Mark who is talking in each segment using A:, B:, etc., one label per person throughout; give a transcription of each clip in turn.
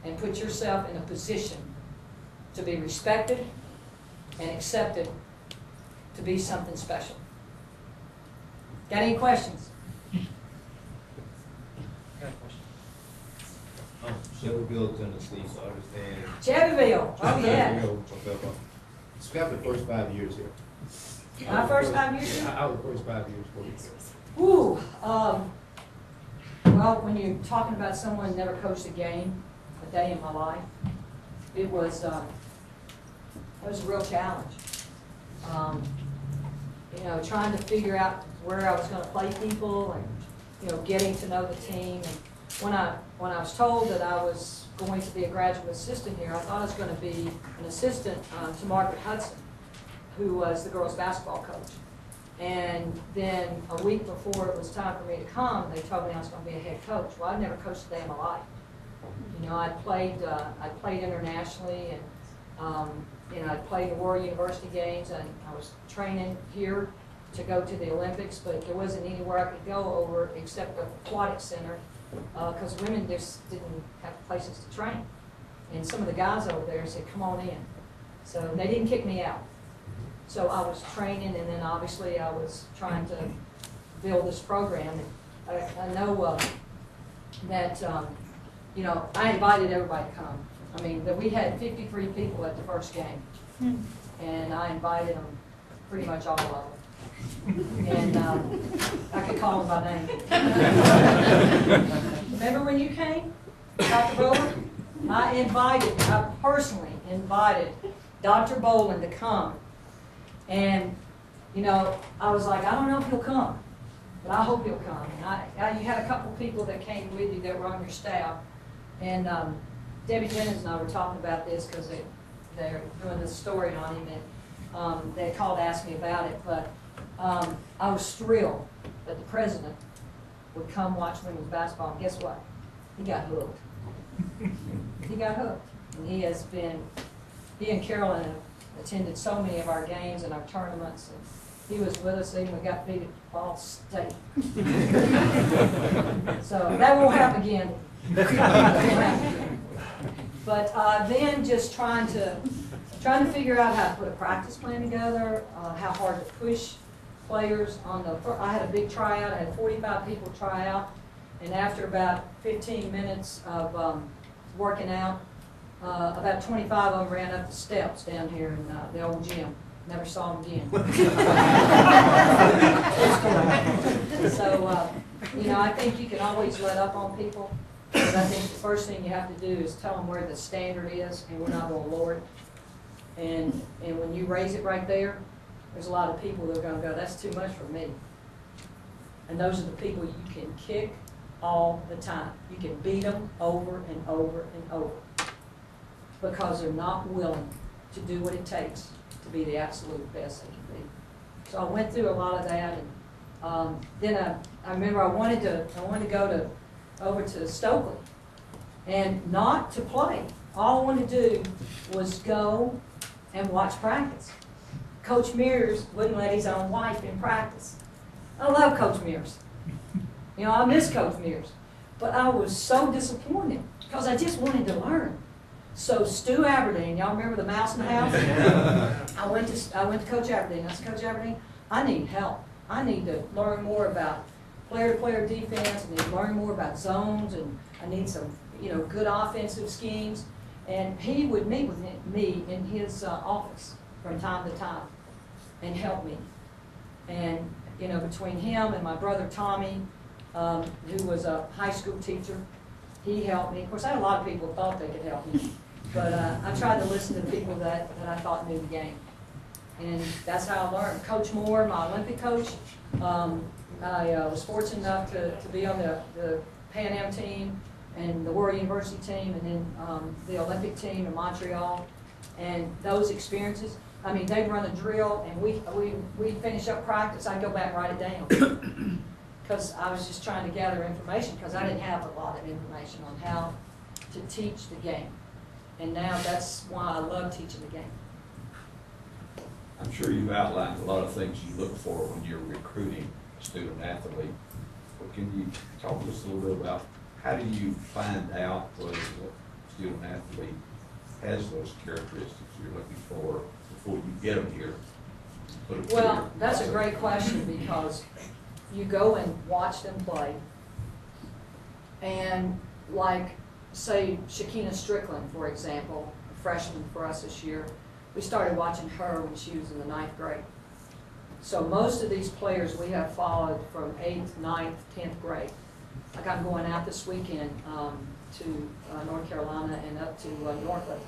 A: and put yourself in a position to be respected and accepted to be something special. Got any questions?
B: Shelbyville, Tennessee, so I understand.
A: Shelbyville, oh yeah.
B: Describe the first 5 years here.
A: My first 5 years here?
B: How the first 5 years for you?
A: Ooh, well, when you're talking about someone who never coached a game a day in my life, it was a real challenge. You know, trying to figure out where I was going to play people, and you know, getting to know the team. And when I was told that I was going to be a graduate assistant here, I thought I was going to be an assistant to Margaret Hudson, who was the girls' basketball coach. And then a week before it was time for me to come, they told me I was going to be a head coach. Well, I'd never coached a day in my life. You know, I played internationally, and you know, I played the World University games, and I was training here to go to the Olympics, but there wasn't anywhere I could go over except the aquatic center, because women just didn't have places to train. And some of the guys over there said, "Come on in." So they didn't kick me out. So I was training, and then obviously I was trying to build this program. And I know that, you know, I invited everybody to come. I mean, we had 53 people at the first game, and I invited them, pretty much all of them. And I could call them by name. Remember when you came, Dr. Boland? I personally invited Dr. Boland to come. And, you know, I was like, I don't know if he'll come, but I hope he'll come. And you had a couple people that came with you that were on your staff. And Debbie Jennings and I were talking about this because they're doing this story on him, and they called to ask me about it. But I was thrilled that the president would come watch women's basketball. And guess what? He got hooked. He got hooked. And he and Carolyn have attended so many of our games and our tournaments, and he was with us even we got beat at Ball State. So that won't happen again. But then just trying to figure out how to put a practice plan together, how hard to push players on I had a big tryout. I had 45 people try out, and after about 15 minutes of working out, about 25 of them ran up the steps down here in the old gym. Never saw them again. So, you know, I think you can always let up on people, but I think the first thing you have to do is tell them where the standard is, and we're not going to lower it. And when you raise it right there, there's a lot of people that are going to go, that's too much for me. And those are the people you can kick all the time. You can beat them over and over and over, because they're not willing to do what it takes to be the absolute best they can be. So I went through a lot of that, and then I remember I wanted to go over to Stokely, and not to play. All I wanted to do was go and watch practice. Coach Mears wouldn't let his own wife in practice. I love Coach Mears. You know, I miss Coach Mears, but I was so disappointed because I just wanted to learn. So Stu Aberdeen, y'all remember the mouse in the house? I went to Coach Aberdeen. I said, Coach Aberdeen, I need help. I need to learn more about player-to-player defense. I need to learn more about zones, and I need some, you know, good offensive schemes. And he would meet with me in his office from time to time and help me. And you know, between him and my brother Tommy, who was a high school teacher, he helped me. Of course, I had a lot of people who thought they could help me. But I tried to listen to people that I thought knew the game. And that's how I learned. Coach Moore, my Olympic coach, I was fortunate enough to be on the Pan Am team and the World University team, and then the Olympic team in Montreal. And those experiences, I mean, they'd run a drill, and we'd finish up practice. I'd go back and write it down, because I was just trying to gather information, because I didn't have a lot of information on how to teach the game. And now that's why I love teaching the game.
C: I'm sure you've outlined a lot of things you look for when you're recruiting a student athlete. But can you talk to us a little bit about how do you find out whether the student athlete has those characteristics you're looking for before you get them here? Put them through your
A: Well, that's a
C: process?
A: great question, because you go and watch them play, and like, say, Shakina Strickland, for example, a freshman for us this year, we started watching her when she was in the 9th grade. So most of these players we have followed from 8th, 9th, 10th grade. Like, I'm going out this weekend to North Carolina and up to Norfolk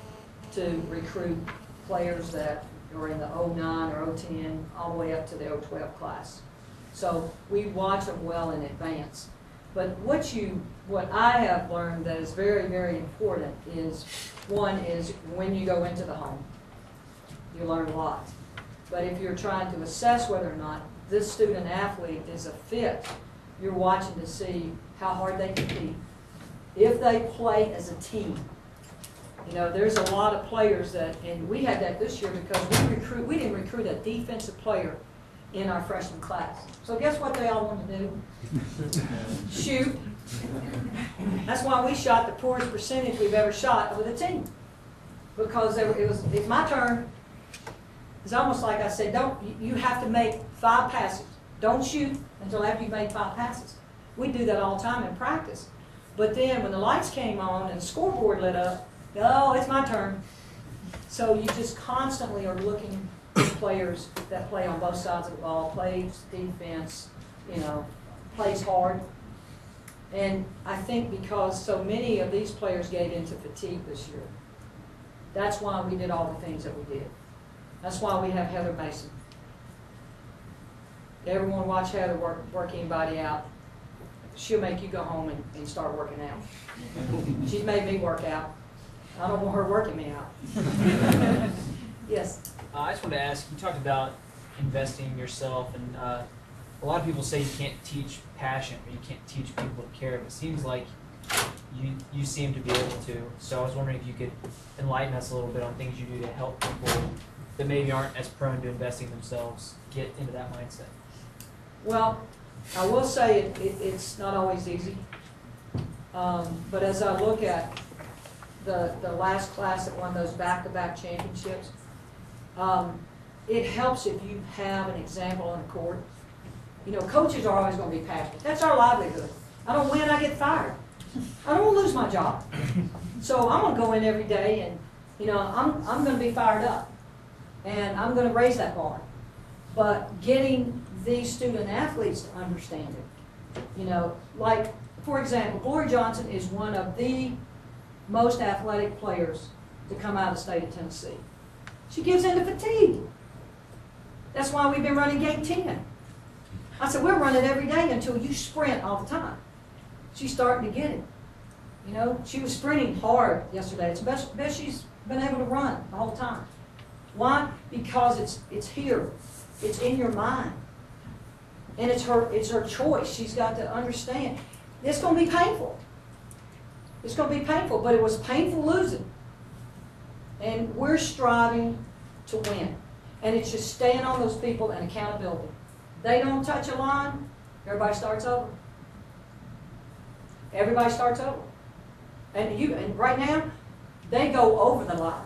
A: to recruit players that are in the 09 or 010 all the way up to the 012 class. So we watch them well in advance. But what I have learned that is very, very important is, one is when you go into the home, you learn a lot. But if you're trying to assess whether or not this student athlete is a fit, you're watching to see how hard they compete. If they play as a team. You know, there's a lot of players that, and we had that this year because we didn't recruit a defensive player in our freshman class. So guess what they all want to do? Shoot. That's why we shot the poorest percentage we've ever shot with a team. Because it's my turn. It's almost like I said, you have to make 5 passes. Don't shoot until after you've made 5 passes. We do that all the time in practice. But then when the lights came on and the scoreboard lit up, oh, it's my turn. So you just constantly are looking at players that play on both sides of the ball, plays defense, you know, plays hard. And I think because so many of these players gave into fatigue this year, that's why we did all the things that we did. That's why we have Heather Mason. Everyone watch Heather work anybody out. She'll make you go home and start working out. She's made me work out. I don't want her working me out. Yes?
D: I just wanted to ask, you talked about investing in yourself, and a lot of people say you can't teach passion, or you can't teach people to care, but it seems like you seem to be able to. So I was wondering if you could enlighten us a little bit on things you do to help people that maybe aren't as prone to investing themselves get into that mindset.
A: Well, I will say it's not always easy. But as I look at the last class that won those back-to-back championships, it helps if you have an example on the court. You know, coaches are always going to be passionate. That's our livelihood. I don't win, I get fired. I don't want to lose my job. So I'm going to go in every day and, you know, I'm going to be fired up. And I'm going to raise that bar. But getting these student athletes to understand it. You know, like, for example, Gloria Johnson is one of the most athletic players to come out of the state of Tennessee. She gives into fatigue. That's why we've been running gate 10. I said, we're running every day until you sprint all the time. She's starting to get it. You know, she was sprinting hard yesterday. It's the best she's been able to run the whole time. Why? Because it's here. It's in your mind. And it's her choice. She's got to understand. It's going to be painful. It's going to be painful, but it was painful losing. And we're striving to win. And it's just staying on those people and accountability. They don't touch a line, everybody starts over. Everybody starts over. And right now, they go over the line.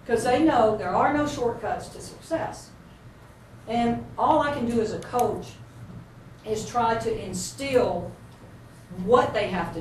A: Because they know there are no shortcuts to success. And all I can do as a coach is try to instill what they have to do.